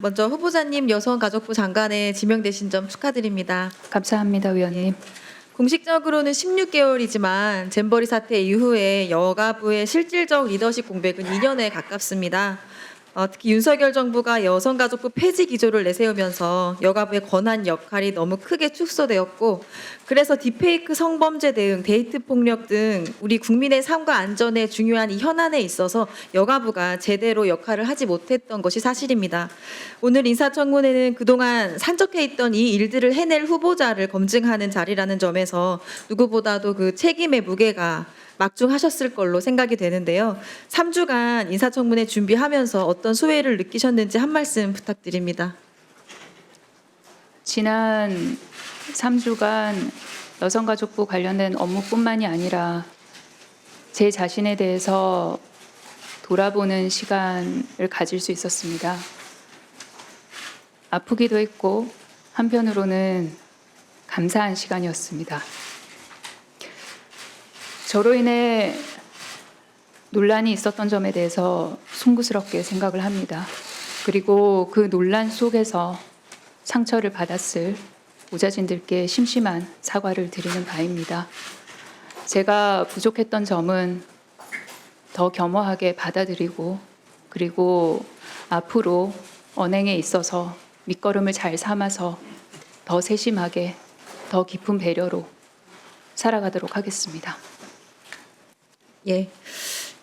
먼저 후보자님 여성가족부 장관에 지명되신 점 축하드립니다. 감사합니다, 위원님. 공식적으로는 16개월이지만 잼버리 사태 이후에 여가부의 실질적 리더십 공백은 2년에 가깝습니다. 특히 윤석열 정부가 여성가족부 폐지 기조를 내세우면서 여가부의 권한 역할이 너무 크게 축소되었고, 그래서 딥페이크 성범죄 대응, 데이트 폭력 등 우리 국민의 삶과 안전에 중요한 이 현안에 있어서 여가부가 제대로 역할을 하지 못했던 것이 사실입니다. 오늘 인사청문회는 그동안 산적해 있던 이 일들을 해낼 후보자를 검증하는 자리라는 점에서 누구보다도 그 책임의 무게가 막중하셨을 걸로 생각이 되는데요. 3주간 인사청문회 준비하면서 어떤 소회를 느끼셨는지 한 말씀 부탁드립니다. 지난 3주간 여성가족부 관련된 업무뿐만이 아니라 제 자신에 대해서 돌아보는 시간을 가질 수 있었습니다. 아프기도 했고 한편으로는 감사한 시간이었습니다. 저로 인해 논란이 있었던 점에 대해서 송구스럽게 생각을 합니다. 그리고 그 논란 속에서 상처를 받았을 보좌진들께 심심한 사과를 드리는 바입니다. 제가 부족했던 점은 더 겸허하게 받아들이고, 그리고 앞으로 언행에 있어서 밑거름을 잘 삼아서 더 세심하게, 더 깊은 배려로 살아가도록 하겠습니다. 예.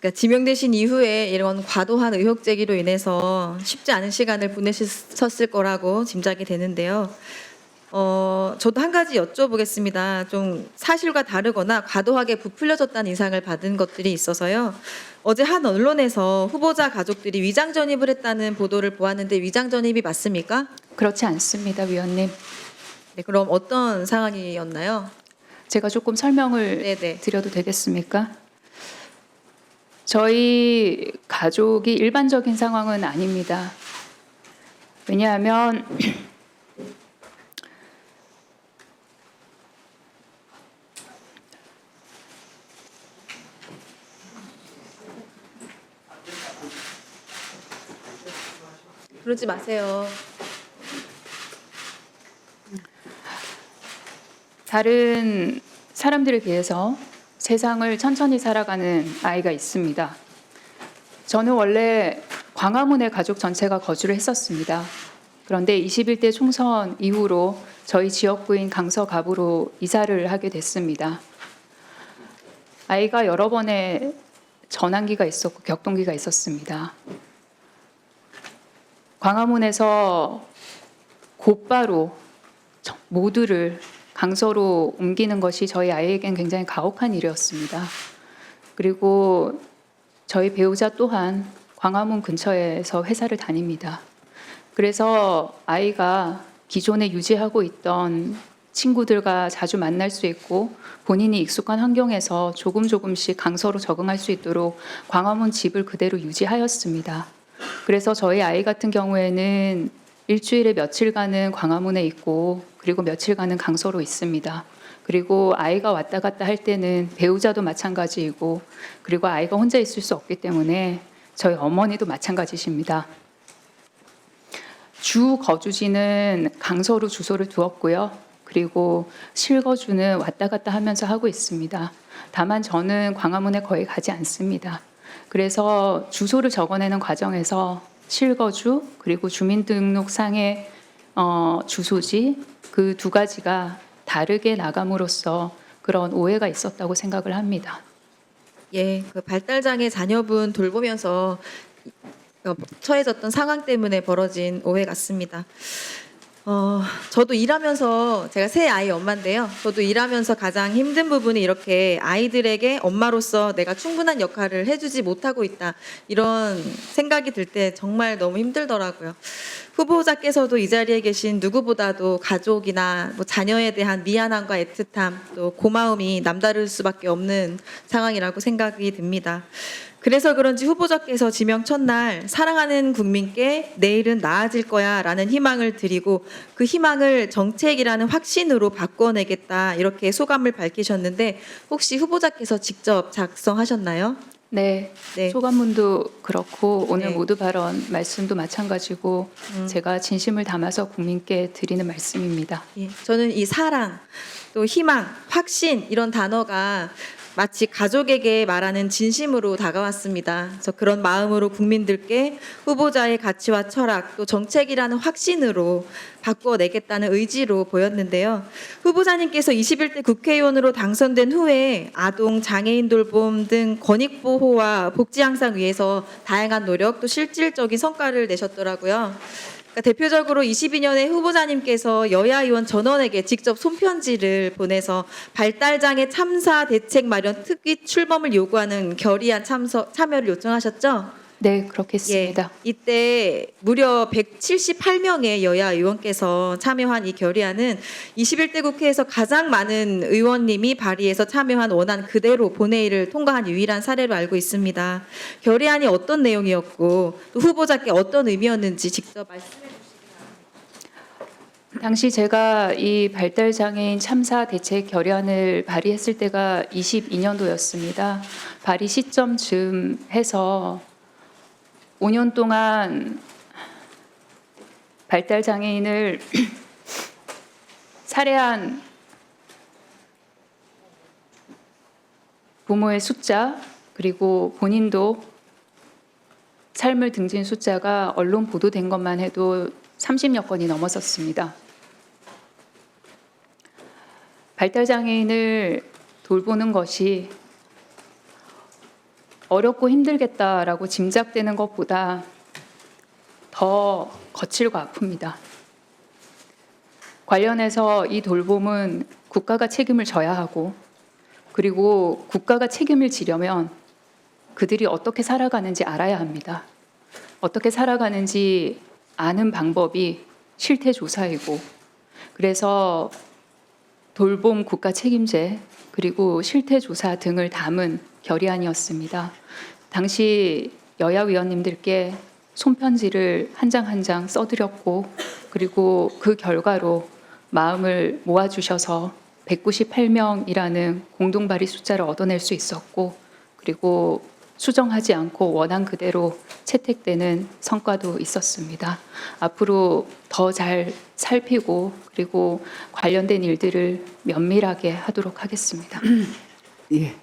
그러니까 지명되신 이후에 이런 과도한 의혹 제기로 인해서 쉽지 않은 시간을 보내셨을 거라고 짐작이 되는데요. 저도 한 가지 여쭤보겠습니다. 좀 사실과 다르거나 과도하게 부풀려졌다는 인상을 받은 것들이 있어서요. 어제 한 언론에서 후보자 가족들이 위장 전입을 했다는 보도를 보았는데 위장 전입이 맞습니까? 그렇지 않습니다, 위원님. 네, 그럼 어떤 상황이었나요? 제가 조금 설명을 네네. 드려도 되겠습니까? 저희 가족이 일반적인 상황은 아닙니다. 왜냐하면 그러지 마세요. 다른 사람들에 비해서 세상을 천천히 살아가는 아이가 있습니다. 저는 원래 광화문에 가족 전체가 거주를 했었습니다. 그런데 21대 총선 이후로 저희 지역구인 강서갑으로 이사를 하게 됐습니다. 아이가 여러 번의 전환기가 있었고 격동기가 있었습니다. 광화문에서 곧바로 모두를 강서로 옮기는 것이 저희 아이에겐 굉장히 가혹한 일이었습니다. 그리고 저희 배우자 또한 광화문 근처에서 회사를 다닙니다. 그래서 아이가 기존에 유지하고 있던 친구들과 자주 만날 수 있고 본인이 익숙한 환경에서 조금씩 강서로 적응할 수 있도록 광화문 집을 그대로 유지하였습니다. 그래서 저희 아이 같은 경우에는 일주일에 며칠간은 광화문에 있고 그리고 며칠간은 강서로 있습니다. 그리고 아이가 왔다 갔다 할 때는 배우자도 마찬가지이고 그리고 아이가 혼자 있을 수 없기 때문에 저희 어머니도 마찬가지십니다. 주 거주지는 강서로 주소를 두었고요. 그리고 실거주는 왔다 갔다 하면서 하고 있습니다. 다만 저는 광화문에 거의 가지 않습니다. 그래서 주소를 적어내는 과정에서 실거주 그리고 주민등록상의 주소지 그 두 가지가 다르게 나감으로써 그런 오해가 있었다고 생각을 합니다. 예, 그 발달장애 자녀분 돌보면서 처해졌던 상황 때문에 벌어진 오해 같습니다. 저도 일하면서 제가 세 아이 엄마인데요. 저도 일하면서 가장 힘든 부분이 이렇게 아이들에게 엄마로서 내가 충분한 역할을 해주지 못하고 있다. 이런 생각이 들 때 정말 너무 힘들더라고요. 후보자께서도 이 자리에 계신 누구보다도 가족이나 뭐 자녀에 대한 미안함과 애틋함 또 고마움이 남다를 수밖에 없는 상황이라고 생각이 듭니다. 그래서 그런지 후보자께서 지명 첫날 사랑하는 국민께 내일은 나아질 거야 라는 희망을 드리고 그 희망을 정책이라는 확신으로 바꿔내겠다 이렇게 소감을 밝히셨는데 혹시 후보자께서 직접 작성하셨나요? 네, 네. 소감문도 그렇고 오늘 네. 모두 발언 말씀도 마찬가지고 제가 진심을 담아서 국민께 드리는 말씀입니다. 예, 저는 이 사랑, 또 희망, 확신 이런 단어가 마치 가족에게 말하는 진심으로 다가왔습니다. 그래서 그런 마음으로 국민들께 후보자의 가치와 철학, 또 정책이라는 확신으로 바꿔내겠다는 의지로 보였는데요. 후보자님께서 21대 국회의원으로 당선된 후에 아동, 장애인 돌봄 등 권익 보호와 복지 향상 위해서 다양한 노력, 또 실질적인 성과를 내셨더라고요. 그러니까 대표적으로 22년에 후보자님께서 여야 의원 전원에게 직접 손편지를 보내서 발달장애 참사 대책 마련 특위 출범을 요구하는 결의안 참여를 요청하셨죠? 네, 그렇겠습니다. 예, 이때 무려 178명의 여야 의원께서 참여한 이 결의안은 21대 국회에서 가장 많은 의원님이 발의해서 참여한 원안 그대로 본회의를 통과한 유일한 사례로 알고 있습니다. 결의안이 어떤 내용이었고 또 후보자께 어떤 의미였는지 직접 말씀해 주시기 바랍니다. 당시 제가 이 발달장애인 참사 대책 결의안을 발의했을 때가 22년도였습니다. 발의 시점쯤 해서 5년 동안 발달장애인을 살해한 부모의 숫자, 그리고 본인도 삶을 등진 숫자가 언론 보도된 것만 해도 30여 건이 넘어섰습니다. 발달장애인을 돌보는 것이 어렵고 힘들겠다라고 짐작되는 것보다 더 거칠고 아픕니다. 관련해서 이 돌봄은 국가가 책임을 져야 하고, 그리고 국가가 책임을 지려면 그들이 어떻게 살아가는지 알아야 합니다. 어떻게 살아가는지 아는 방법이 실태조사이고, 그래서 돌봄 국가 책임제 그리고 실태조사 등을 담은 결의안이었습니다. 당시 여야 의원님들께 손편지를 한 장 한 장 써드렸고, 그리고 그 결과로 마음을 모아주셔서 198명이라는 공동 발의 숫자를 얻어낼 수 있었고, 그리고 수정하지 않고 원안 그대로 채택되는 성과도 있었습니다. 앞으로 더 잘 살피고 그리고 관련된 일들을 면밀하게 하도록 하겠습니다. 예.